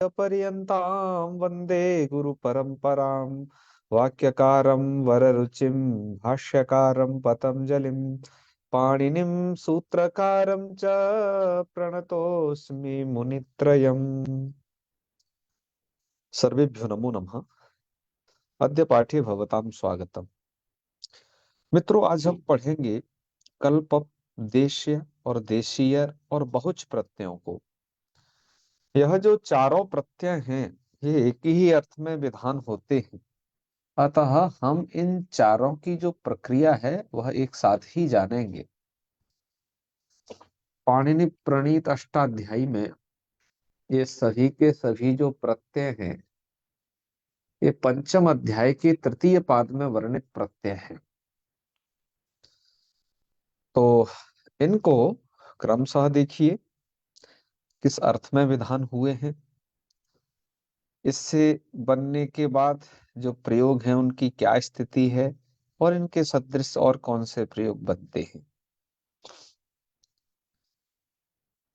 पर्यन्तां वन्दे गुरुपरम्परां वाक्यकारं वररुचिं भाष्यकारं पतञ्जलिं पाणिनिं सूत्रकारं च प्रणतोऽस्मि मुनित्रयम्। सर्वेभ्यो नमो नमः। अद्य पाठे भवतां स्वागतम्। मित्रों, आज हम पढ़ेंगे कल्प, देश्य और देशीय और बहुच प्रत्ययों को। यह जो चारों प्रत्यय हैं, ये एक ही अर्थ में विधान होते हैं। अतः हम इन चारों की जो प्रक्रिया है वह एक साथ ही जानेंगे। पाणिनि प्रणीत अष्टाध्यायी में ये सभी के सभी जो प्रत्यय हैं, ये पंचम अध्याय के तृतीय पाद में वर्णित प्रत्यय हैं। तो इनको क्रमशः देखिए किस अर्थ में विधान हुए हैं, इससे बनने के बाद जो प्रयोग हैं उनकी क्या स्थिति है, और इनके सदृश और कौन से प्रयोग बनते हैं।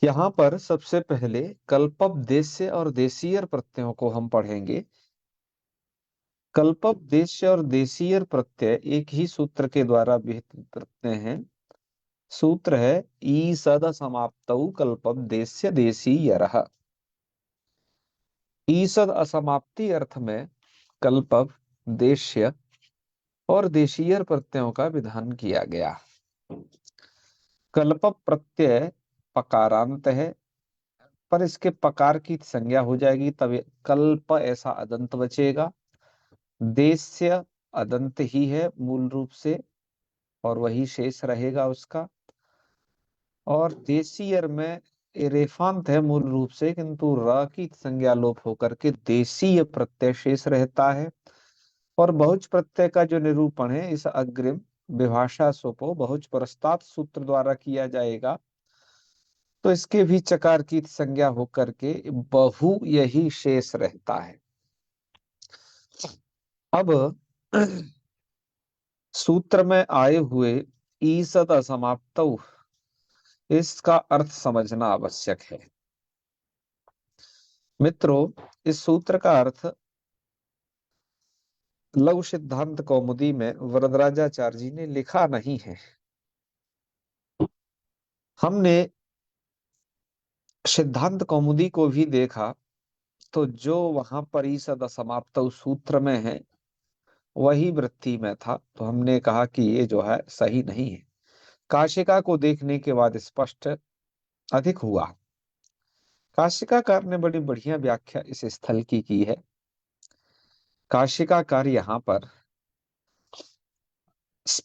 यहाँ पर सबसे पहले कल्पप, देश्य और देशीय प्रत्ययों को हम पढ़ेंगे। कल्पप, देश्य और देशीय प्रत्यय एक ही सूत्र के द्वारा विहित प्रत्यय हैं। सूत्र है ईसद असमाप्तौ कल्पप देश्य देशीयरः। ईसद असमाप्ति अर्थ में कल्पप, देश्य और देशीय प्रत्ययों का विधान किया गया। कल्पप प्रत्यय पकारांत है, पर इसके पकार की संज्ञा हो जाएगी तब कल्प ऐसा अदंत बचेगा। देश्य अदंत ही है मूल रूप से, और वही शेष रहेगा उसका। और देशीयर में रेफांत है मूल रूप से, किंतु र की संज्ञा लोप होकर के देशीय प्रत्यय शेष रहता है। और बहुच प्रत्यय का जो निरूपण है इस अग्रिम विभाषा सोपो बहुच प्रस्ताव सूत्र द्वारा किया जाएगा। तो इसके भी चकार की संज्ञा होकर के बहु यही शेष रहता है। अब सूत्र में आए हुए ईसद असमाप्तौ, इसका अर्थ समझना आवश्यक है। मित्रों, इस सूत्र का अर्थ लघु सिद्धांत कौमुदी में वरदराजाचार्य जी ने लिखा नहीं है। हमने सिद्धांत कौमुदी को भी देखा, तो जो वहां पर ईसद असमाप्तौ सूत्र में है वही वृत्ति में था, तो हमने कहा कि ये जो है सही नहीं है। काशिका को देखने के बाद स्पष्ट अधिक हुआ। काशिकाकार ने बड़ी बढ़िया व्याख्या इस स्थल की है। काशिकाकार यहाँ पर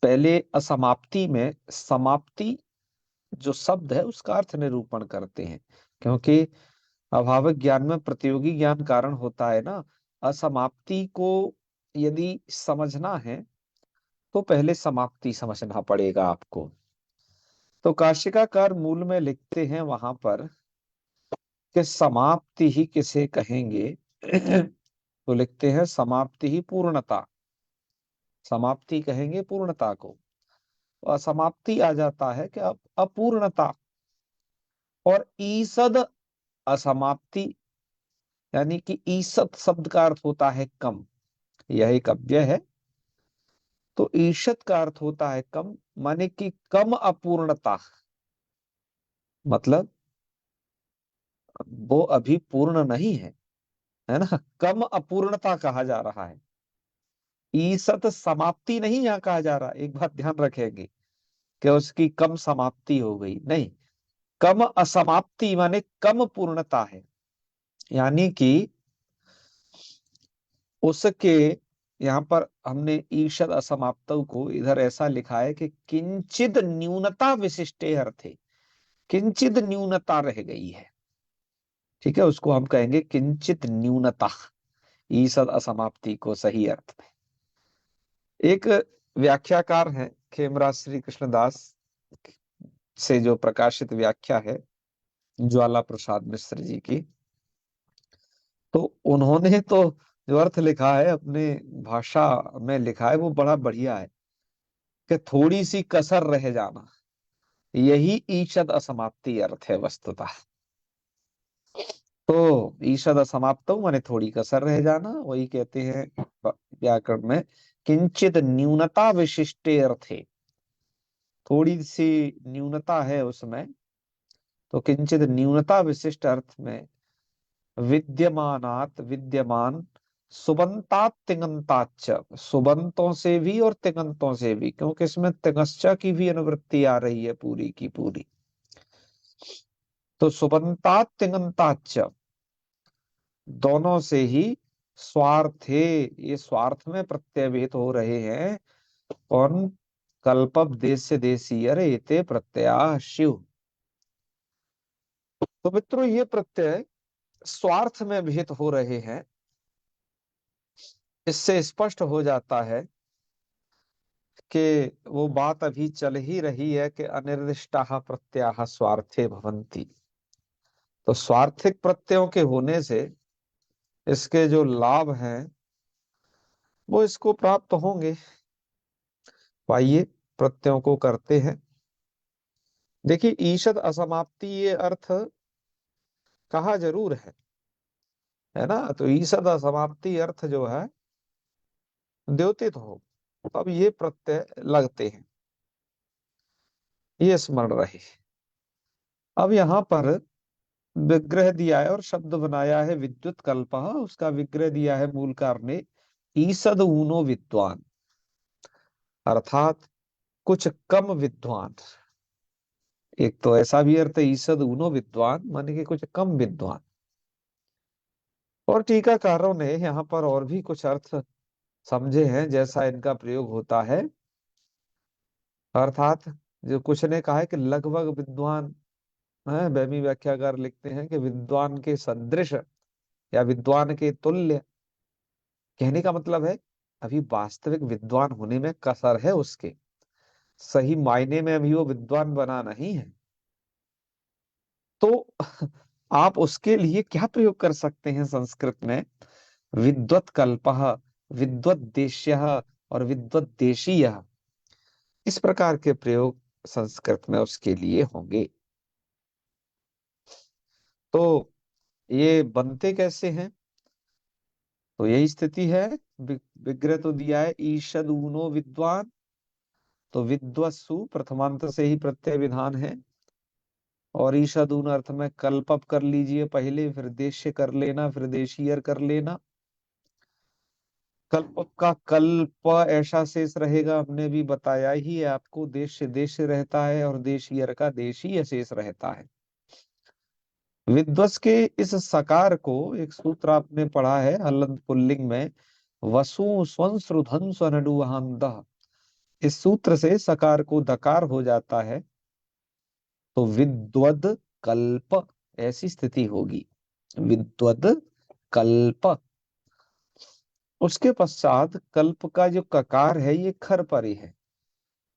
पहले असमाप्ति में समाप्ति जो शब्द है उसका अर्थ निरूपण करते हैं, क्योंकि अभावक ज्ञान में प्रतियोगी ज्ञान कारण होता है ना। असमाप्ति को यदि समझना है तो पहले समाप्ति समझना पड़ेगा आपको। तो काशिकाकार मूल में लिखते हैं वहां पर कि समाप्ति ही किसे कहेंगे तो लिखते हैं समाप्ति ही पूर्णता। समाप्ति कहेंगे पूर्णता को। तो असमाप्ति आ जाता है कि अब अपूर्णता। और ईसद असमाप्ति यानी कि ईसद शब्द का अर्थ होता है कम। यह एक अव्यय है, तो ईशद का अर्थ होता है कम, माने कि कम अपूर्णता। मतलब वो अभी पूर्ण नहीं है ना। कम अपूर्णता कहा जा रहा है। ईसत समाप्ति नहीं यहाँ कहा जा रहा। एक बात ध्यान रखेंगे कि उसकी कम समाप्ति हो गई, नहीं। कम असमाप्ति माने कम पूर्णता है, यानी कि उसके यहाँ पर हमने ईषद असमाप्तौ को इधर ऐसा लिखा है कि किंचित न्यूनता विशिष्टे अर्थे। किंचित न्यूनता रह गई है, ठीक है, उसको हम कहेंगे किंचित न्यूनता। ईषद असमाप्ति को सही अर्थ में एक व्याख्याकार है खेमराज श्री कृष्णदास से जो प्रकाशित व्याख्या है ज्वाला प्रसाद मिश्र जी की, तो उन्होंने तो जो अर्थ लिखा है अपने भाषा में लिखा है वो बड़ा बढ़िया है कि थोड़ी सी कसर रह जाना, यही ईषद असमाप्ति अर्थ है वस्तुतः। तो ईषद असमाप्तौ माने थोड़ी कसर रह जाना, वही कहते हैं व्याकरण में किंचित न्यूनता विशिष्टे अर्थे। थोड़ी सी न्यूनता है उसमें, तो किंचित न्यूनता विशिष्ट अर्थ में विद्यमानात विद्यमान, सुबंतात तिङंताच्च, सुबंतों से भी और तिङंतों से भी, क्योंकि इसमें तिङश्चा की भी अनुवृत्ति आ रही है पूरी की पूरी। तो सुबंतात तिङंताच्च, दोनों से ही स्वार्थे, ये स्वार्थ में प्रत्ययभेद हो रहे हैं। कौन? कल्पब देश देशीय एते प्रत्यय शिव। तो मित्रों ये प्रत्यय स्वार्थ में भेद हो रहे हैं। इससे स्पष्ट हो जाता है कि वो बात अभी चल ही रही है कि अनिर्दिष्टाः प्रत्ययाः स्वार्थे भवन्ति। तो स्वार्थिक प्रत्ययों के होने से इसके जो लाभ हैं वो इसको प्राप्त होंगे। तो आइए प्रत्ययों को करते हैं। देखिए ईषद असमाप्ति ये अर्थ कहा जरूर है ना। तो ईषद असमाप्ति अर्थ जो है द्योतित हो, तब ये प्रत्यय लगते हैं, ये स्मरण रहे। अब यहाँ पर विग्रह दिया है और शब्द बनाया है विद्युत कल्पः, उसका विग्रह दिया है मूलकार ने ईसद ऊनो विद्वान, अर्थात कुछ कम विद्वान। एक तो ऐसा भी अर्थ है ईसद ऊनो विद्वान माने कि कुछ कम विद्वान। और टीकाकारों ने यहाँ पर और भी कुछ अर्थ समझे हैं जैसा इनका प्रयोग होता है। अर्थात जो कुछ ने कहा है कि लगभग विद्वान है, बैमी व्याख्याकार लिखते हैं कि विद्वान के सदृश या विद्वान के तुल्य। कहने का मतलब है अभी वास्तविक विद्वान होने में कसर है उसके, सही मायने में अभी वो विद्वान बना नहीं है। तो आप उसके लिए क्या प्रयोग कर सकते हैं संस्कृत में? विद्वत कल्पः, विद्वत देश्यः और विद्वत देशीयः, इस प्रकार के प्रयोग संस्कृत में उसके लिए होंगे। तो ये बनते कैसे हैं? तो यही स्थिति है। विग्रह तो दिया है ईषद ऊनो विद्वान, तो विद्वत्सु प्रथमांत से ही प्रत्यय विधान है। और ईषदून अर्थ में कल्पप कर लीजिए पहले, फिर देश्य कर लेना, फिर देशीयर कर लेना। कल्पप का कल्प ऐसा शेष रहेगा, हमने भी बताया ही है आपको, देश देश रहता है और देशीयर का देशीय शेष रहता है। विद्वस के इस सकार को एक सूत्र आपने पढ़ा है हलंत पुल्लिंग में, वसु स्वंसुधन स्वनडुहांदः, इस सूत्र से सकार को दकार हो जाता है, तो विद्वद कल्प ऐसी स्थिति होगी। विद्वद कल्प। उसके पश्चात कल्प का जो ककार है ये खर परी है,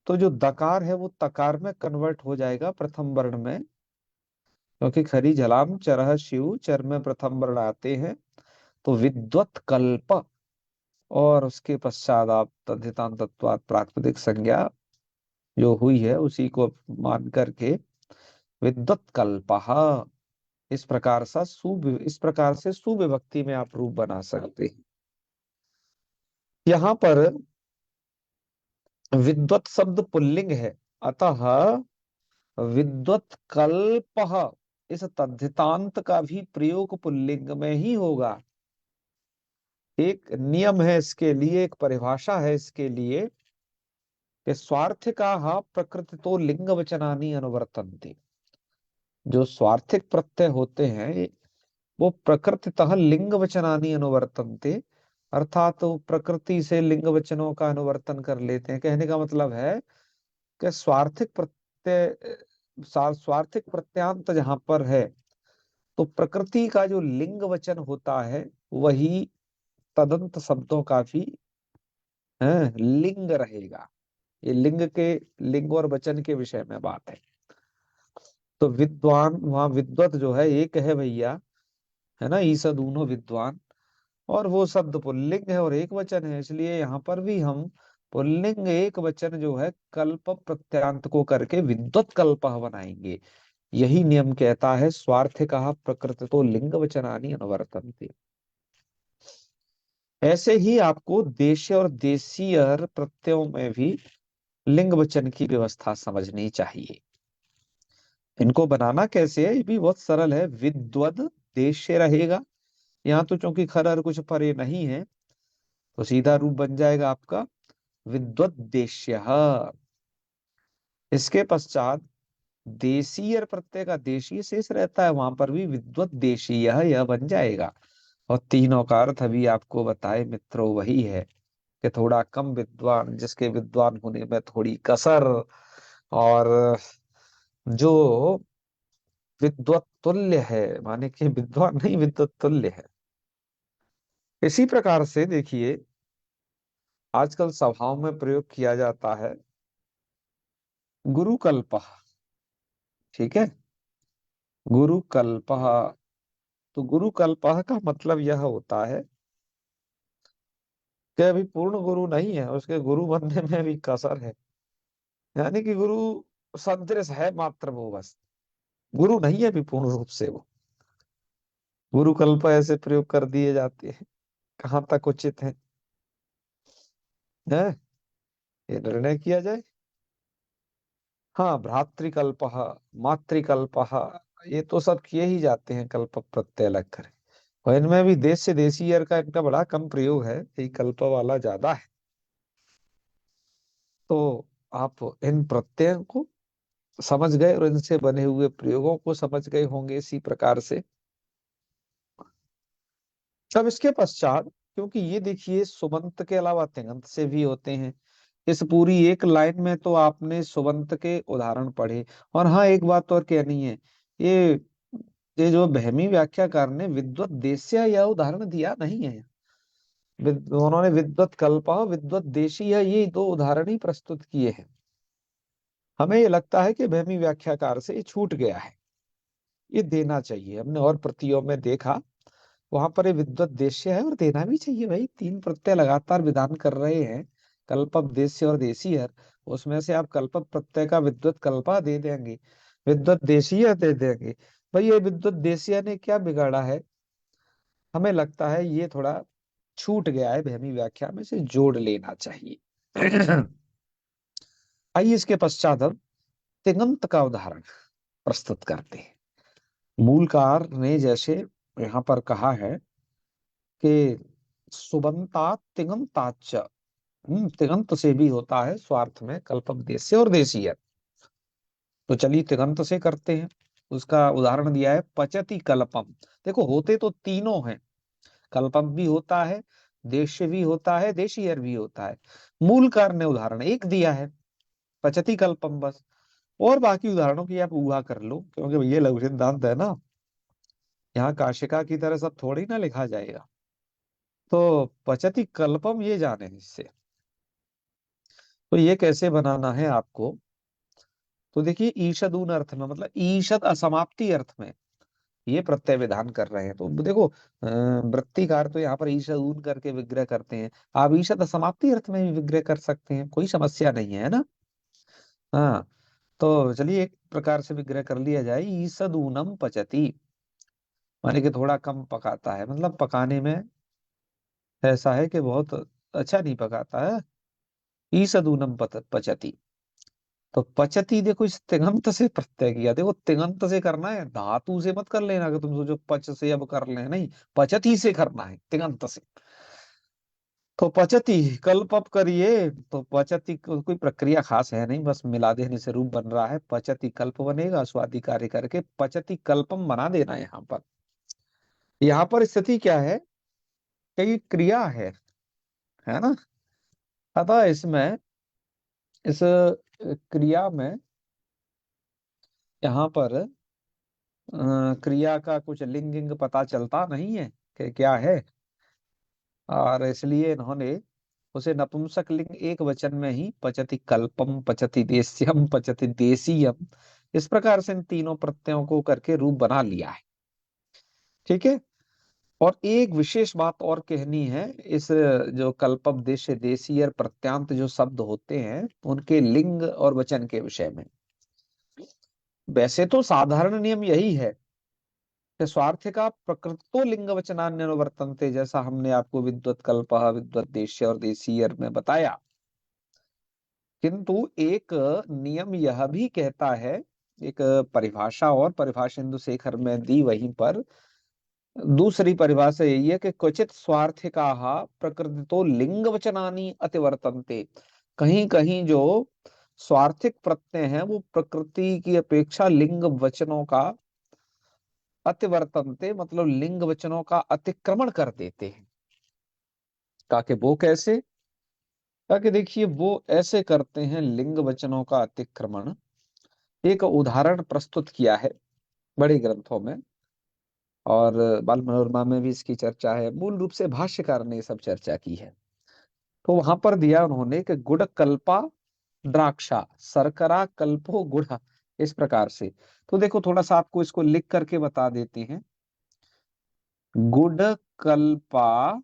तो जो दकार है वो तकार में कन्वर्ट हो जाएगा प्रथम वर्ण में, क्योंकि खरी झलाम चरह शिव चर में प्रथम वर्ण आते हैं। तो विद्वत कल्प, और उसके पश्चात आप तद्धितांत तत्वात् प्रातिपदिक संज्ञा जो हुई है उसी को मान करके विद्वत कल्पः, इस प्रकार से सुविभक्ति में आप रूप बना सकते हैं। यहाँ पर विद्वत शब्द पुल्लिंग है, अतः विद्वत कल्पः इस तद्धितांत का भी प्रयोग पुल्लिंग में ही होगा। एक नियम है इसके लिए, एक परिभाषा है इसके लिए कि स्वार्थिकाः प्रकृति तो लिंग वचनानि अनुवर्तन्ते। जो स्वार्थिक प्रत्यय होते हैं वो प्रकृतितः लिंग वचनानि अनुवर्तन्ते, अर्थात वो प्रकृति से लिंग वचनों का अनुवर्तन कर लेते हैं। कहने का मतलब है कि स्वार्थिक प्रत्यांत जहां पर है, तो प्रकृति का जो लिंग वचन होता है वही तदंत शब्दों का भी लिंग रहेगा। ये लिंग के, लिंग और वचन के विषय में बात है। तो विद्वान वहां विद्वत जो है एक है भैया, है ना, ईसा दूनो विद्वान, और वो शब्द पुल्लिंग है और एक वचन है, इसलिए यहाँ पर भी हम पुल्लिंग एक वचन जो है कल्प प्रत्यांत को करके विद्वत कल्प बनाएंगे। यही नियम कहता है स्वार्थकः प्रकृतितो लिंग वचनानि अनुवर्तन्ते। ऐसे ही आपको देश और देशीयर प्रत्ययों में भी लिंग वचन की व्यवस्था समझनी चाहिए। इनको बनाना कैसे है, ये भी बहुत सरल है। विद्वद देश्य रहेगा, यहाँ तो चूंकि खर और कुछ परे नहीं है, तो सीधा रूप बन जाएगा आपका विद्वद देश्य। इसके पश्चात देशीय प्रत्यय का देशीय शेष रहता है, वहां पर भी विद्वत देशीय यह बन जाएगा। और तीनों का अर्थ अभी आपको बताए मित्रों वही है कि थोड़ा कम विद्वान जिसके विद्वान होने में थोड़ी कसर, और जो विद्वत तुल्य है, माने कि विद्वान नहीं विद्वत तुल्य है। इसी प्रकार से देखिए आजकल सभाओं में प्रयोग किया जाता है गुरुकल्पः। ठीक है, गुरुकल्पः। तो गुरुकल्पः का मतलब यह होता है कि अभी पूर्ण गुरु नहीं है, उसके गुरु बनने में भी कसर है। यानी कि गुरु सदृश है मात्र, वो बस गुरु नहीं है अभी पूर्ण रूप से वो। गुरुकल्प ऐसे प्रयोग कर दिए जाते हैं, कहाँ तक उचित है ये निर्णय किया जाए। हाँ, भ्रातृकल्पः, मातृकल्पः, ये तो सब किए ही जाते हैं कल्प प्रत्यय लग कर। और इनमें भी देश से देशी का इनका बड़ा कम प्रयोग है, ये कल्प वाला ज्यादा है। तो आप इन प्रत्ययों को समझ गए और इनसे बने हुए प्रयोगों को समझ गए होंगे इसी प्रकार से। अब इसके पश्चात, क्योंकि ये देखिए सुबंत के अलावा तिङंत से भी होते हैं, इस पूरी एक लाइन में तो आपने सुबंत के उदाहरण पढ़े। और हाँ, एक बात और कहनी है, ये ये जो बहमी व्याख्याकार ने विद्वत देश्य यह उदाहरण दिया नहीं है। उन्होंने विद्वत कल्पः विद्वत देशीय ये दो उदाहरण ही प्रस्तुत किए हैं। हमें ये लगता है कि बहमी व्याख्याकार से ये छूट गया है, ये देना चाहिए। हमने और प्रतियों में देखा, वहां पर ये विद्वत देश्य है और देना भी चाहिए भाई। तीन प्रत्यय लगातार विधान कर रहे हैं, कल्पक देश्य और देशीय, उसमें से आप कल्पक प्रत्यय का विद्वत कल्पा दे देंगे, विद्वत देशीय दे देंगे। भाई ये विद्वत देशीय ने क्या बिगाड़ा है? हमें लगता है ये थोड़ा छूट गया है, बहमी व्याख्या में से जोड़ लेना चाहिए। आइए इसके पश्चात अब तिङंत का उदाहरण प्रस्तुत करते हैं। मूलकार ने जैसे यहाँ पर कहा है कि सुबंता तिङंताच्च, तिङंत से भी होता है स्वार्थ में कल्पक देश और देशीय। तो चलिए तिङंत से करते हैं। उसका उदाहरण दिया है पचति कल्पम। देखो होते तो तीनों हैं, कल्पम भी होता है, देश भी होता है, देशीय भी होता है। मूलकार ने उदाहरण एक दिया है, पचति कल्पम बस। और बाकी उदाहरणों की आप ऊहा कर लो, क्योंकि ये लघु सिद्धांत है ना, यहाँ काशिका की तरह सब थोड़ी ना लिखा जाएगा। तो पचति कल्पम ये जाने इससे, तो ये कैसे बनाना है आपको। तो देखिए ईषदून अर्थ में, मतलब ईषद असमाप्ति अर्थ में ये प्रत्यय विधान कर रहे हैं। तो देखो वृत्तिकार तो यहाँ पर ईषदून करके विग्रह करते हैं, आप ईषद असमाप्ति अर्थ में भी विग्रह कर सकते हैं, कोई समस्या नहीं है ना। हाँ, तो चलिए एक प्रकार से विग्रह कर लिया जाए, ईषदूनम पचति, माने कि थोड़ा कम पकाता है, मतलब पकाने में ऐसा है कि बहुत अच्छा नहीं पकाता है। ईषदूनम पचति, तो पचती देखो इस तिङंत से प्रत्यय किया। देखो तिङंत से करना है, धातु से मत कर लेना कि तुम सोचो पच से अब कर ले, नहीं, पचती से करना है, तिङंत से। तो पचती कल्प अप करिए, तो पचती कोई प्रक्रिया खास है नहीं, बस मिला देने से रूप बन रहा है, पचती कल्प बनेगा, स्वादि कार्य करके पचती कल्पम बना देना है यहाँ पर। यहाँ पर स्थिति क्या है कि ये क्रिया है ना। अतः इसमें इस क्रिया में यहाँ पर क्रिया का कुछ लिंग इंग पता चलता नहीं है कि क्या है, और इसलिए इन्होंने उसे नपुंसक लिंग एक वचन में ही पचति कल्पम पचति देस्यम पचति देसीयम, इस प्रकार से इन तीनों प्रत्ययों को करके रूप बना लिया है। ठीक है। और एक विशेष बात और कहनी है, इस जो कल्पम देश देशीय प्रत्यांत जो शब्द होते हैं उनके लिंग और वचन के विषय में। वैसे तो साधारण नियम यही है कि स्वार्थिका प्रकृतो लिंग वचनान्य वर्तन्ते, जैसा हमने आपको विद्वत कल्पः विद्वत देश्य और देशीयर में बताया। किंतु एक नियम यह भी कहता है, एक परिभाषा और परिभाषा इंदु शेखर में दी वहीं पर दूसरी परिभाषा यही है कि क्वचित स्वार्थिकाः प्रकृतितो लिंग वचनानि अतिवर्तन्ते। कहीं कहीं जो स्वार्थिक प्रत्यय हैं वो प्रकृति की अपेक्षा लिंग वचनों का अतिवर्तनते, मतलब लिंग वचनों का अतिक्रमण कर देते हैं। ताकि वो कैसे, ताकि देखिए वो ऐसे करते हैं लिंग वचनों का अतिक्रमण। एक उदाहरण प्रस्तुत किया है बड़े ग्रंथों में, और बाल मनोरमा में भी इसकी चर्चा है, मूल रूप से भाष्यकार ने ये सब चर्चा की है। तो वहां पर दिया उन्होंने कि गुड़ कल्पा द्राक्षा शर्करा कल्पो गुड़, इस प्रकार से। तो देखो थोड़ा सा आपको इसको लिख करके बता देते हैं। गुड़ कल्पा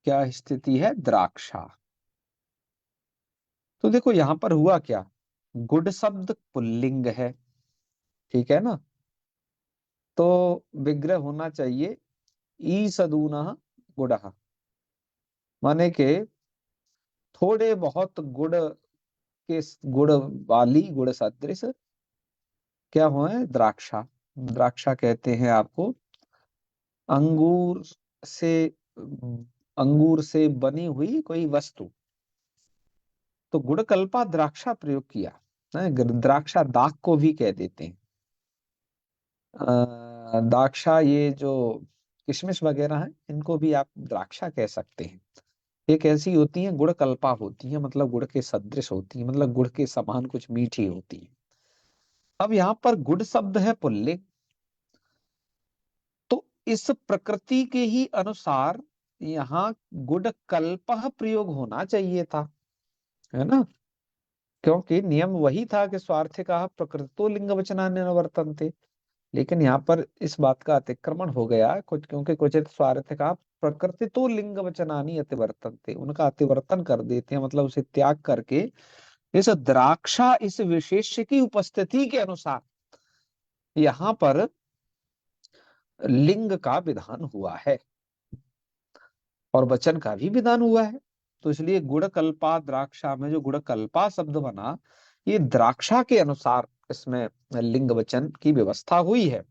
क्या स्थिति है, द्राक्षा। तो देखो यहां पर हुआ क्या, गुड शब्द पुल्लिंग है, ठीक है ना। तो विग्रह होना चाहिए ई सदूना गुड़, माने के थोड़े बहुत गुड़ के, गुड़ वाली, गुड़ सदृश क्या हुए, द्राक्षा। द्राक्षा कहते हैं आपको अंगूर से, अंगूर से बनी हुई कोई वस्तु। तो गुड़ कल्पा द्राक्षा प्रयोग किया है, द्राक्षा दाख को भी कह देते हैं। द्राक्षा ये जो किशमिश वगैरह है इनको भी आप द्राक्षा कह सकते हैं। एक ऐसी होती है गुड़ कल्पा होती है, मतलब गुड़ के सदृश होती है, मतलब गुड़ के समान कुछ मीठी होती है। अब यहाँ पर गुड़ शब्द है पुल्लिंग, तो इस प्रकृति के ही अनुसार यहाँ गुड़ कल्पः प्रयोग होना चाहिए था, है ना। क्योंकि नियम वही था कि स्वार्थिकाः प्रकृतो लिंग वचनान्य न वर्तन्ते। लेकिन यहाँ पर इस बात का अतिक्रमण हो गया कुछ, क्योंकि क्वचित स्वार्थिकाः प्रकृतितो लिंग वचनानि अतिवर्तन्ते, उनका अतिवर्तन कर देते हैं, मतलब उसे त्याग करके इस द्राक्षा, इस विशेष्य की उपस्थिति के अनुसार यहाँ पर लिंग का विधान हुआ है और वचन का भी विधान हुआ है। तो इसलिए गुड़ कल्पा द्राक्षा में जो गुड़ कल्पा शब्द बना, ये द्राक्षा के अनुसार इसमें लिंग वचन की व्यवस्था हुई है।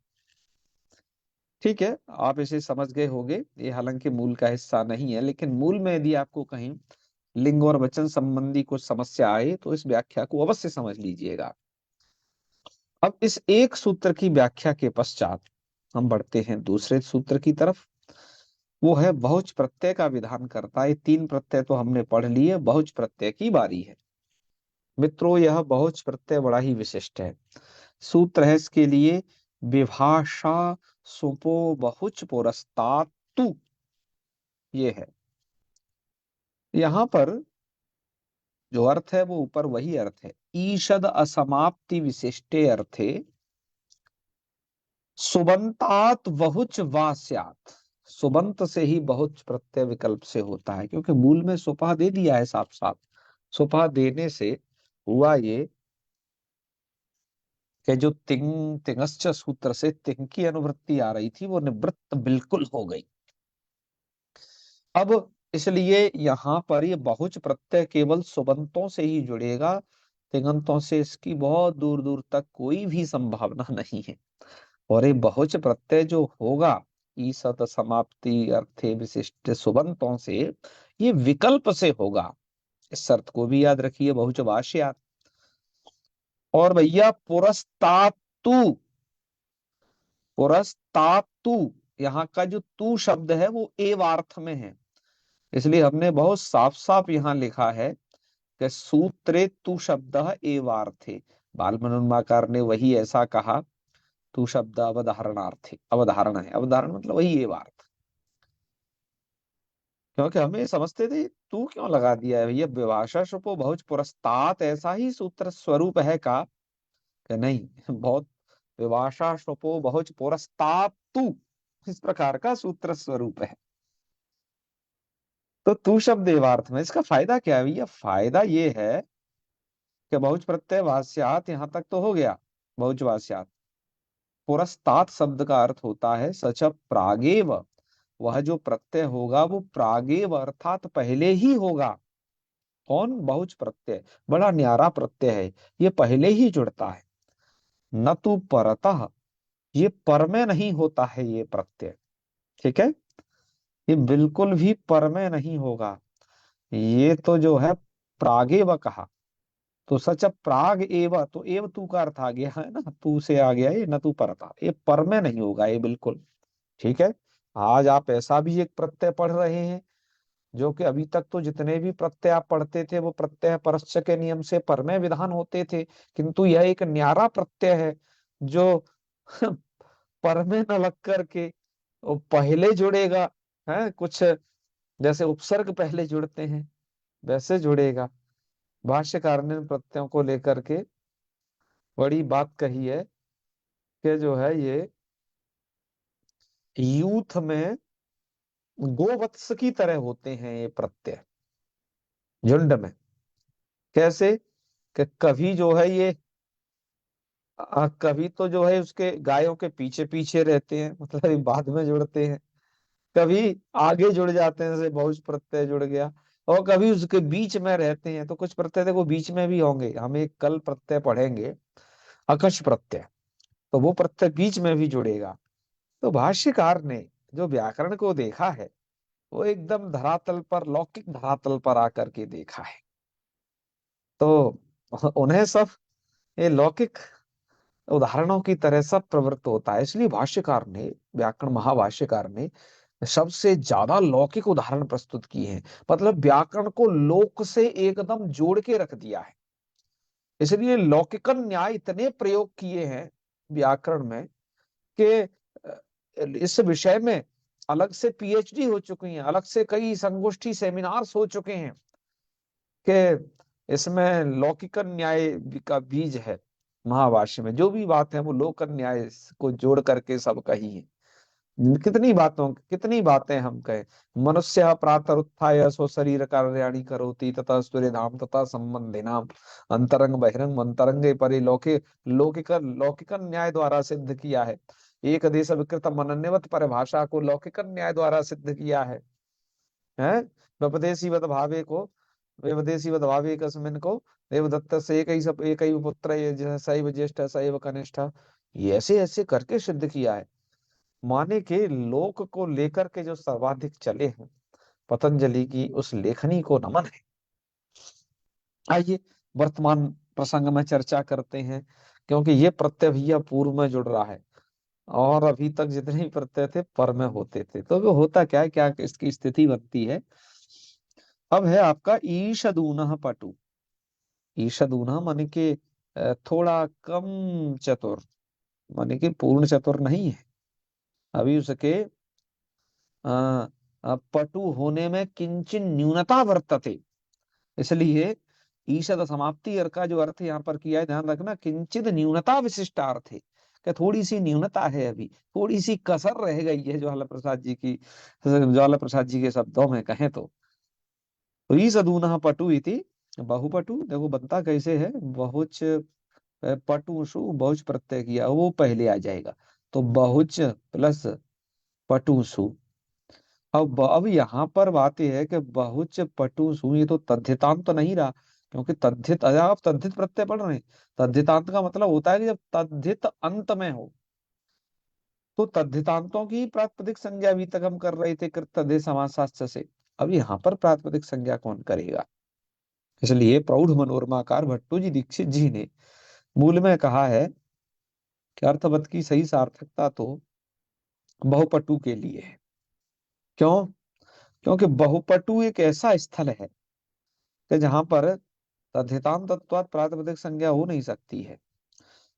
ठीक है, आप इसे समझ गए होंगे। ये हालांकि मूल का हिस्सा नहीं है, लेकिन मूल में यदि आपको कहीं लिंग और वचन संबंधी कुछ समस्या आए तो इस व्याख्या को अवश्य समझ लीजिएगा। अब इस एक सूत्र की व्याख्या के पश्चात हम बढ़ते हैं दूसरे सूत्र की तरफ। वो है बहुच प्रत्यय का विधान करता है। तीन प्रत्यय तो हमने पढ़ लिए, बहुच प्रत्यय की बारी है। मित्रों यह बहुच प्रत्यय बड़ा ही विशिष्ट है। सूत्र है इसके लिए, विभाषा सुपो बहुच पुरस्तात् तु, ये है। यहाँ पर जो अर्थ है वो ऊपर वही अर्थ है, ईषद असमाप्ति विशिष्टे अर्थे सुबंतात बहुच वा स्यात्। सुबंत से ही बहुत प्रत्यय विकल्प से होता है, क्योंकि मूल में सुपा दे दिया है साफ साफ। सुपा देने से हुआ ये कि जो तिंग तिंगश्च सूत्र से तिंग की अनुवृत्ति आ रही थी वो निवृत्त बिल्कुल हो गई। अब इसलिए यहाँ पर ये बहुच प्रत्यय केवल सुबंतों से ही जुड़ेगा, तिङंतों से इसकी बहुत दूर दूर तक कोई भी संभावना नहीं है। और ये बहुच प्रत्यय जो होगा ईसत समाप्ति अर्थे विशिष्ट सुबंतों से, ये विकल्प से होगा। इस शर्त को भी याद रखिए, बहुच वाष्यात्। और भैया पुरस्तातु, पुरस्तातु, यहाँ का जो तू शब्द है वो एवार्थ में है। इसलिए हमने बहुत साफ साफ यहाँ लिखा है कि सूत्रे तू शब्द एवार्थे। बाल मनोन्माकार ने वही ऐसा कहा, तू शब्द अवधारणार्थे, अवधारण है, अवधारण मतलब वही एवार्थ। क्योंकि हमें समझते थे तू क्यों लगा दिया है भैया, विभाषा शुपो बहुच पुरस्तात ऐसा ही सूत्र स्वरूप है का, कि नहीं बहुत विभाषा शुपो बहुच पुरस्तात तू, इस प्रकार का सूत्र स्वरूप है। तो तू शब्द एवार्थ में, इसका फायदा क्या है भैया, फायदा ये है कि बहुच प्रत्यय वास्यात, यहां तक तो हो गया, बहुच वास्यात। पुरस्तात शब्द का अर्थ होता है सच प्रागेव, वह जो प्रत्यय होगा वो प्रागेव अर्थात पहले ही होगा। कौन? बहुच प्रत्यय, बड़ा न्यारा प्रत्यय है, ये पहले ही जुड़ता है। न तू परतः, ये पर में नहीं होता है ये प्रत्यय, ठीक है, ये बिल्कुल भी पर में नहीं होगा। ये तो जो है प्रागेव कहा, तो सच प्राग एव, तो एव तू का अर्थ आ गया है ना, तू से आ गया ये, न तू परता, ये पर में नहीं होगा ये बिल्कुल, ठीक है। आज आप ऐसा भी एक प्रत्यय पढ़ रहे हैं जो कि अभी तक तो जितने भी प्रत्यय आप पढ़ते थे वो प्रत्यय परस्य के नियम से परमेय विधान होते थे, किंतु यह एक न्यारा प्रत्यय है जो परमेय न लग करके वो पहले जुड़ेगा, है कुछ जैसे उपसर्ग पहले जुड़ते हैं वैसे जुड़ेगा। भाष्यकार ने इन प्रत्ययों को लेकर के बड़ी बात कही है कि जो है ये यूथ में गोवत्स की तरह होते हैं ये प्रत्यय झुंड में। कैसे? कि कभी जो है ये कभी तो जो है उसके गायों के पीछे पीछे रहते हैं, मतलब ये बाद में जुड़ते हैं, कभी आगे जुड़ जाते हैं, जैसे बहुज प्रत्यय जुड़ गया, और कभी उसके बीच में रहते हैं, तो कुछ प्रत्यय देखो बीच में भी होंगे, हम एक कल प्रत्यय पढ़ेंगे अकश प्रत्यय, तो वो प्रत्यय बीच में भी जुड़ेगा। तो भाष्यकार ने जो व्याकरण को देखा है वो एकदम धरातल पर, लौकिक धरातल पर आकर के देखा है, तो उन्हें सब ये लौकिक उदाहरणों की तरह सब प्रवृत्त होता है, इसलिए भाष्यकार ने, व्याकरण महाभाष्यकार ने सबसे ज्यादा लौकिक उदाहरण प्रस्तुत किए हैं, मतलब व्याकरण को लोक से एकदम जोड़ के रख दिया है। इसलिए लौकिकन न्याय इतने प्रयोग किए हैं व्याकरण में कि इस विषय में अलग से पीएचडी हो चुकी है, अलग से कई संगोष्ठी सेमिनार्स हो चुके हैं कि इसमें लौकिक न्याय का बीज है। महाभाष्य में जो भी बात है वो लोक न्याय को जोड़ करके सब कही है। कितनी बातें हम कहें, मनुष्य प्रातरुत्थाय स्व शरीर कार्याणि करोति ततः सूर्यधाम ततः संबंधिनाम अंतरंग बहिरंग अंतरंगे परे लौकिक लौकिक लौकिक न्याय द्वारा सिद्ध किया है। एक देश विकृत मनन्यवत परिभाषा को लौकिक न्याय द्वारा सिद्ध किया है। व्यपदेशी वद भावे को, व्यपदेशी वद भावे कस्मिन को देवदत्त से एक ही पुत्र ये सैव ज्येष्ठ सैव कनिष्ठ, ये ऐसे ऐसे करके सिद्ध किया है। माने के लोक को लेकर के जो सर्वाधिक चले हैं, पतंजलि की उस लेखनी को नमन है। आइए वर्तमान प्रसंग में चर्चा करते हैं, क्योंकि ये प्रत्यय भैया पूर्व में जुड़ रहा है और अभी तक जितने भी प्रत्यय थे पर में होते थे, तो वो होता क्या है, क्या इसकी स्थिति बनती है। अब है आपका ईशदून पटु। ईशदून माने कि थोड़ा कम चतुर, माने कि पूर्ण चतुर नहीं है, अभी उसके पटु होने में किंचन न्यूनता वर्तते, इसलिए ईशद समाप्ति अर्थ का जो अर्थ यहाँ पर किया है, ध्यान रखना, किंचित न्यूनता विशिष्ट अर्थ है, कि थोड़ी सी न्यूनता है, अभी थोड़ी सी कसर रह गई है ज्वाला प्रसाद जी की, ज्वाला प्रसाद जी के शब्दों में कहें तो ईशदून पटु इति बहुपटु, देखो बनता कैसे है, बहुच पटुषु बहुच प्रत्यय किया वो पहले आ जाएगा, तो बहुच प्लस पटुषु। अब यहाँ पर बात यह है कि बहुच पटुषु, ये तो तद्धितांत तो नहीं रहा, क्योंकि तद्धित, अगर आप तद्धित प्रत्यय पढ़ रहे हैं, तद्धितांत का मतलब होता है कि जब तद्धित अंत में हो, तो तद्धितांतों की प्रातिपदिक संज्ञा अभी तक हम कर रहे थे कृत तद्धित समासाश्च से, अब यहाँ पर प्रातिपदिक संज्ञा कौन करेगा। इसलिए प्रौढ़ मनोरमाकार भट्टू जी दीक्षित जी ने मूल में कहा है कि अर्थवत की सही सार्थकता तो बहुपटु के लिए है। क्यों? क्योंकि बहुपटु एक ऐसा स्थल है कि जहां पर तद्धितांत तत्वात् प्रातिपदिक संज्ञा हो नहीं सकती है,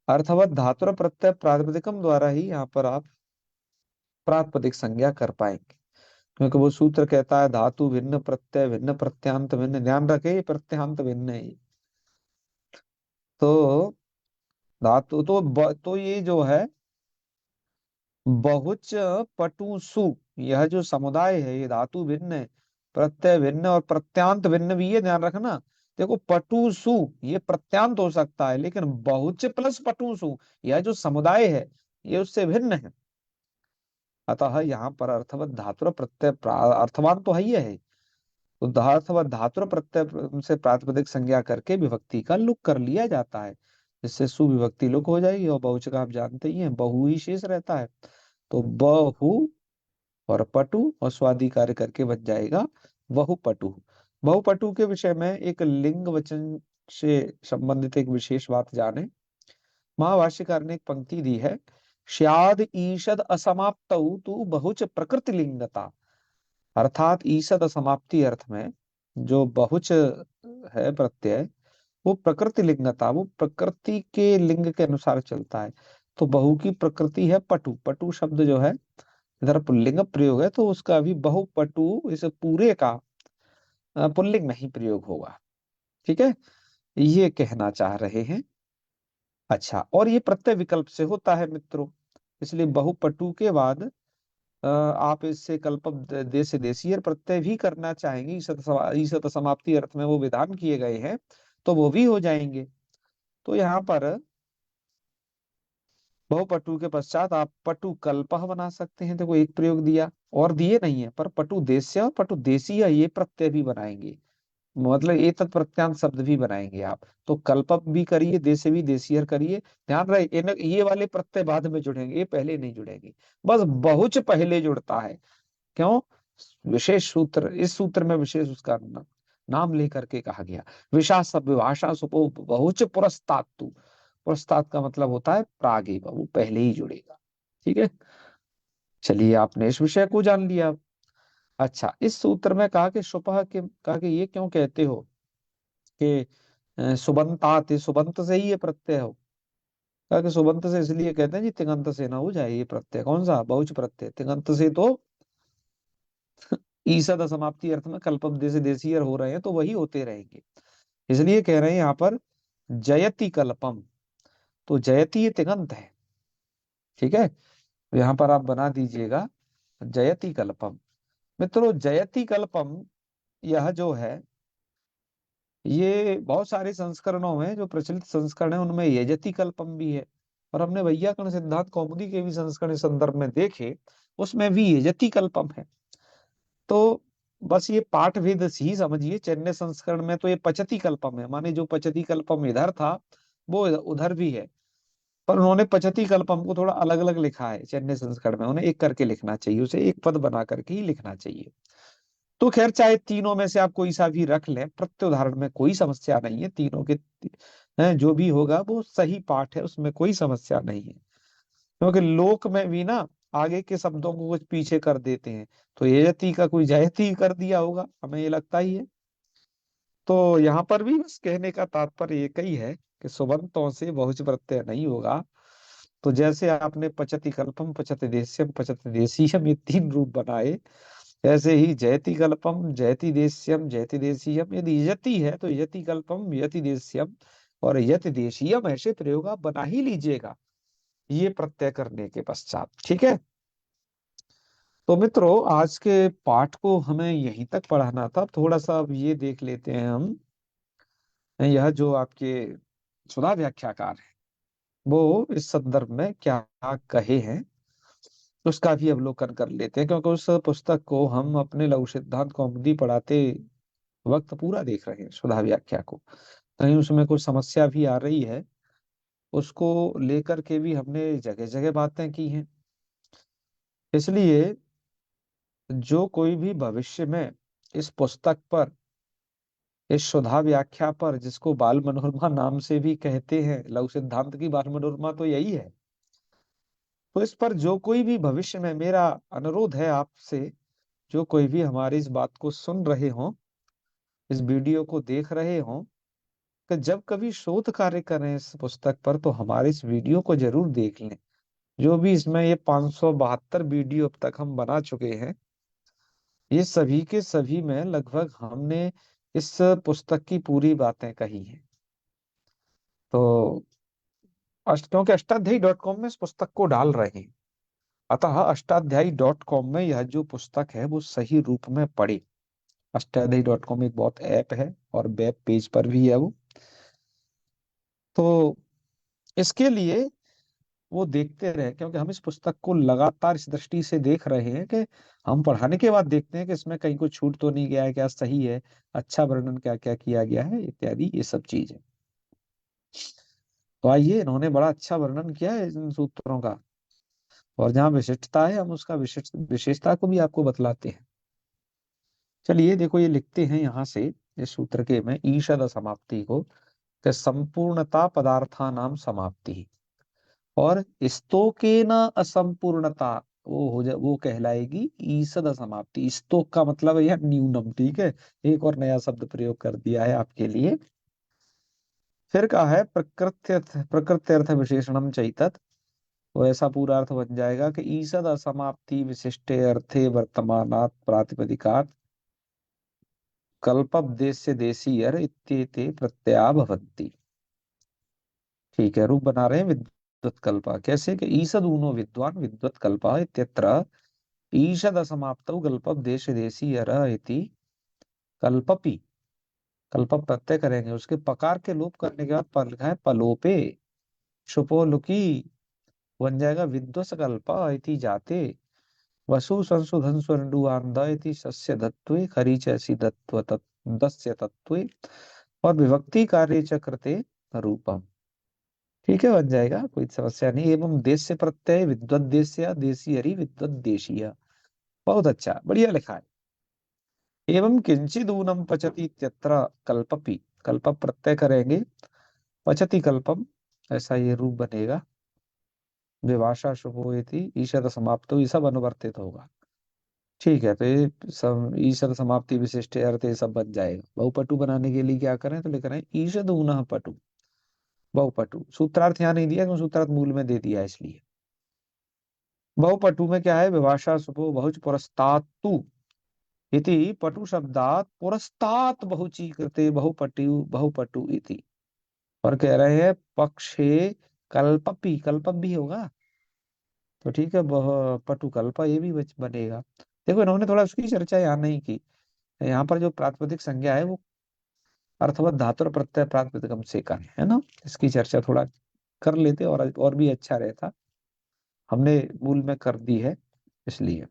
अर्थवत धातुर प्रत्यय प्रातिपदिकम द्वारा ही यहाँ पर आप प्रातिपदिक संज्ञा कर पाएंगे, क्योंकि वो सूत्र कहता है धातु भिन्न प्रत्यय भिन्न प्रत्यांत भिन्न, ध्यान रखे ये प्रत्यांत भिन्न है। तो धातु तो ये जो है बहुच पटुसु, यह जो समुदाय है ये धातु भिन्न है, प्रत्यय भिन्न और प्रत्यांत भिन्न भी है, ध्यान रखना। देखो पटुसु ये प्रत्यांत हो सकता है, लेकिन बहुच प्लस पटुसु यह जो समुदाय है ये उससे भिन्न है। अतः यहाँ पर अर्थवत धातुर प्रत्यय अर्थवान तो है ही है। तो अर्थवत धातुर प्रत्यय से प्रातिपदिक संज्ञा करके विभक्ति का लुक कर लिया जाता है, जिससे सुविभक्ति लुक हो जाएगी। और बहुवचन आप जानते ही हैं, बहु ही शेष रहता है। तो बहु और पटु और स्वादि कार्य करके बन जाएगा बहुपटु। बहुपटु के विषय में एक लिंग वचन से संबंधित एक विशेष बात जाने। महाभाष्यकार ने एक पंक्ति दी है, श्याद ईषद असमाप्त तु बहुच प्रकृति लिंगता। अर्थात ईषद असमाप्ति अर्थ में जो बहुच है प्रत्यय, वो प्रकृति लिंगता, वो प्रकृति के लिंग के अनुसार चलता है। तो बहु की प्रकृति है पटु, पटु शब्द जो है इधर पुल्लिंग प्रयोग है, तो उसका भी बहुपटु इस पूरे का पुल्लिंग में ही प्रयोग होगा। ठीक है, ये कहना चाह रहे हैं। अच्छा, और ये प्रत्यय विकल्प से होता है मित्रों, इसलिए बहुपटु के बाद आप इससे कल्प दे से देशीय प्रत्यय भी करना चाहेंगे, ईसत समाप्ति अर्थ में वो विधान किए गए हैं, तो वो भी हो जाएंगे। तो यहाँ पर बहुपटु के पश्चात आप पटु कल्पह बना सकते हैं। देखो एक प्रयोग दिया, और दिए नहीं है, पर पटु देश्य और पटु देशीय ये प्रत्यय भी बनाएंगे, मतलब ये तत्प्रत्यांत शब्द भी बनाएंगे आप। तो कल्पक भी करिए, देश भी देशीय करिए। ध्यान रहे ये वाले प्रत्यय बाद में जुड़ेंगे, ये पहले नहीं जुड़ेंगे। बस बहुच पहले जुड़ता है। क्यों? विशेष सूत्र, इस सूत्र में विशेष उसका नाम लेकर के कहा गया। विशास विभाषा सुपो बहुच पुरस्तात् तु। पुरस्तात् का मतलब होता है प्रागे, वो पहले ही जुड़ेगा। ठीक है, चलिए आपने इस विषय को जान लिया। अच्छा, इस सूत्र में कहा कि सुपह के कहा कि ये क्यों कहते हो कि सुबंतात, सुबंत से ही ये प्रत्यय हो। कहा कि सुबंत से इसलिए कहते हैं जी तिङंत से ना हो जाए ये प्रत्यय। कौन सा? बहुच प्रत्यय। तिङंत से तो ईसद समाप्ति अर्थ में कल्पम देसे देशीय हो रहे हैं, तो वही होते रहेंगे। इसलिए कह रहे हैं यहाँ पर जयति कल्पम। तो जयति ये तिङंत है। ठीक है, तो यहाँ पर आप बना दीजिएगा जयति कल्पम। मित्रों जयति कल्पम यह जो है, ये बहुत सारे संस्करणों में, जो प्रचलित संस्करण है उनमें यजति कल्पम भी है। और हमने वैयाकरण सिद्धांत कौमुदी के भी संस्करण इस संदर्भ में देखे, उसमें भी यजति कल्पम है। तो बस ये पाठ भेद ही समझिए। चैन्य संस्करण में तो ये पचती कल्पम है, माने जो पचती कल्पम इधर था वो उधर भी है, पर उन्होंने पचती कल्पम को थोड़ा अलग अलग लिखा है। चैन्य संस्करण में उन्हें एक करके लिखना चाहिए, उसे एक पद बना करके ही लिखना चाहिए। तो खैर चाहे तीनों में से आप कोई सा भी रख लें, प्रत्युदाहरण में कोई समस्या नहीं है। तीनों के जो भी होगा वो सही पाठ है, उसमें कोई समस्या नहीं है। क्योंकि लोक में भी ना आगे के शब्दों को कुछ पीछे कर देते हैं, तो यजति का कोई जयति कर दिया होगा, हमें ये लगता ही है। तो यहाँ पर भी बस कहने का तात्पर्य एक ही है कि सुबंतों से बहुच प्रत्यय नहीं होगा। तो जैसे आपने पचति कल्पम, पचति देश्यम, पचति देशीयम ये तीन रूप बनाए, ऐसे ही जयति कल्पम, जयति देश्यम, जयति देशीयम, यदि यति है तो यति कल्पम, यति देश्यम और यति देशीयम, ऐसे प्रयोग आप बना ही लीजिएगा ये प्रत्यय करने के पश्चात। ठीक है, तो मित्रों आज के पाठ को हमें यहीं तक पढ़ाना था। थोड़ा सा अब ये देख लेते हैं हम, यह जो आपके सुधा व्याख्याकार है वो इस संदर्भ में क्या कहे हैं, उसका भी अवलोकन कर लेते हैं। क्योंकि उस पुस्तक को हम अपने लघु सिद्धांत कौमुदी पढ़ाते वक्त पूरा देख रहे हैं, सुधा व्याख्या को। कहीं उसमें कुछ समस्या भी आ रही है, उसको लेकर के भी हमने जगह जगह बातें की हैं। इसलिए जो कोई भी भविष्य में इस पुस्तक पर, इस सुधा व्याख्या पर, जिसको बाल मनोरमा नाम से भी कहते हैं, लघु सिद्धांत की बाल मनोरमा तो यही है, तो इस पर जो कोई भी भविष्य में, मेरा अनुरोध है आपसे, जो कोई भी हमारी इस बात को सुन रहे हो, इस वीडियो को देख रहे हो, कि जब कभी शोध कार्य करें इस पुस्तक पर तो हमारे इस वीडियो को जरूर देख लें। जो भी इसमें ये 572 वीडियो अब तक हम बना चुके हैं, ये सभी के सभी में लगभग हमने इस पुस्तक की पूरी बातें कही हैं। तो क्योंकि अष्टाध्यायी.com में इस पुस्तक को डाल रहे हैं, अतः अष्टाध्यायी.com में यह जो पुस्तक है वो सही रूप में पढ़े। अष्टाध्यायी.com एक बहुत ऐप है और वेब पेज पर भी है वो। तो इसके लिए वो देखते रहे, क्योंकि हम इस पुस्तक को लगातार इस दृष्टि से देख रहे हैं कि हम पढ़ाने के बाद देखते हैं कि इसमें कहीं कुछ छूट तो नहीं गया है, क्या सही है, अच्छा वर्णन क्या क्या किया गया है इत्यादि, ये सब चीजें। तो आइए, इन्होंने बड़ा अच्छा वर्णन किया है इन सूत्रों का, और जहाँ विशिष्टता है हम उसका विशेषता को भी आपको बतलाते हैं। चलिए देखो, ये लिखते हैं यहाँ से इस सूत्र के में ईषद समाप्ति को, कि संपूर्णता पदार्था नाम समाप्ति, और स्तोकेन असंपूर्णता वो कहलाएगी ईसद समाप्ति। स्तोक का मतलब है यह न्यूनम, ठीक है। एक और नया शब्द प्रयोग कर दिया है आपके लिए। फिर कहा है प्रकृत्यर्थ विशेषणम चैतत, तो ऐसा पूरा अर्थ बन जाएगा कि ईसद असमाप्ति विशिष्टे अर्थे वर्तमानात् प्रातिपदिकात् कल्पवदेश्य देशीयर इत्येते प्रत्यया भवन्ति। ठीक है, रूप बना रहे हैं विद्वत कल्पा, कैसे कि ईसद ऊनो विद्वान विद्वत कल्पा इत्यत्र ईषद असमाप्तौ कल्पवदेश देशीयर इति कल्पपि, कल्प प्रत्यय करेंगे, उसके पकार के लोप करने के बाद पर लिखा है पलोपे, शुपो लुकी, बन जाएगा विध्वस कल्प इति जाते, वसु संशोधन स्वर्णुआंध इति सस्य धत्वे खरीच ऐसी दत्व दस्य तत्वे, और विभक्ति कार्य चक्रते रूपम। ठीक है, बन जाएगा, कोई समस्या नहीं। एवं देश से प्रत्यय विद्वत देश देशी हरि विद्वत देशीय, बहुत अच्छा, बढ़िया लिखा है। एवं किंचिदूनम पचति इत्यत्र कल्पपि, कल्प प्रत्यय करेंगे, पचति कल्पम, ऐसा ये रूप बनेगा। विभाषा शुभो इति ईशद समाप्तो, ये सब अनुवर्तित होगा। ठीक है, तो ये सब ईशद समाप्ति विशिष्ट अर्थ ये सब बन जाएगा। बहुपटु बनाने के लिए क्या करें, तो लिख रहे हैं ईशद ऊनः पटु, बहुपटु। सूत्रार्थ यहाँ नहीं दिया क्योंकि सूत्रार्थ मूल में दे दिया है, इसलिए। बहुपटु में क्या है, विभाषा शुभो बहुच पुरस्तात्तु इति पटु शब्दात पुरस्तात बहुची कृते बहुपटु बहुपटु इति, और कह रहे हैं पक्षे कल्पपि, कल्पप भी होगा, तो ठीक है, पटु कल्प ये भी बनेगा। देखो, इन्होंने थोड़ा उसकी चर्चा यहाँ नहीं की। यहाँ पर जो प्रातिपदिक संज्ञा है वो अर्थवत धातु और प्रत्यय प्रातिपदिकम से का है ना, इसकी चर्चा थोड़ा कर लेते और भी अच्छा रहता। हमने मूल में कर दी है, इसलिए।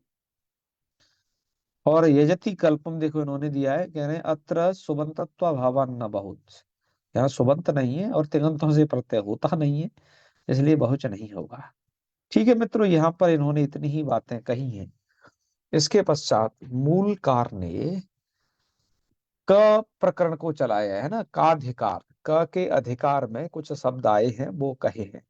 और यजति कल्पम देखो इन्होंने दिया है, कह रहे हैं अत्र सुबंतत्व भावान न बहुत, यहाँ सुबंत नहीं है और तिङंतों से प्रत्यय होता नहीं है, इसलिए बहुच नहीं होगा। ठीक है मित्रों, यहाँ पर इन्होंने इतनी ही बातें कही हैं। इसके पश्चात मूलकार ने क प्रकरण को चलाया है ना, काधिकार, क के अधिकार में कुछ शब्द आए हैं, वो कहे हैं।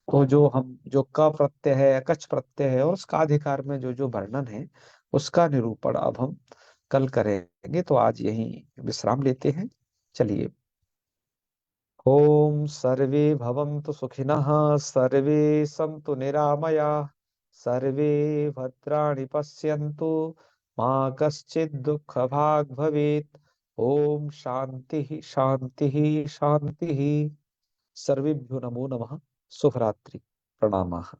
तो जो क प्रत्यय है, कच प्रत्यय है, और उसका अधिकार में जो जो वर्णन है, उसका निरूपण अब हम कल करेंगे। तो आज यहीं विश्राम लेते हैं। चलिए, ओम सर्वे भवन्तु सुखिनः, सर्वे सन्तु निरामयाः, सर्वे भद्राणि पश्यन्तु, मा कश्चित् दुःखभाग् भवेत्। ओम शांति शांति शांति। सर्वेभ्यो नमो नमः। शुभरात्रि, प्रणामाः।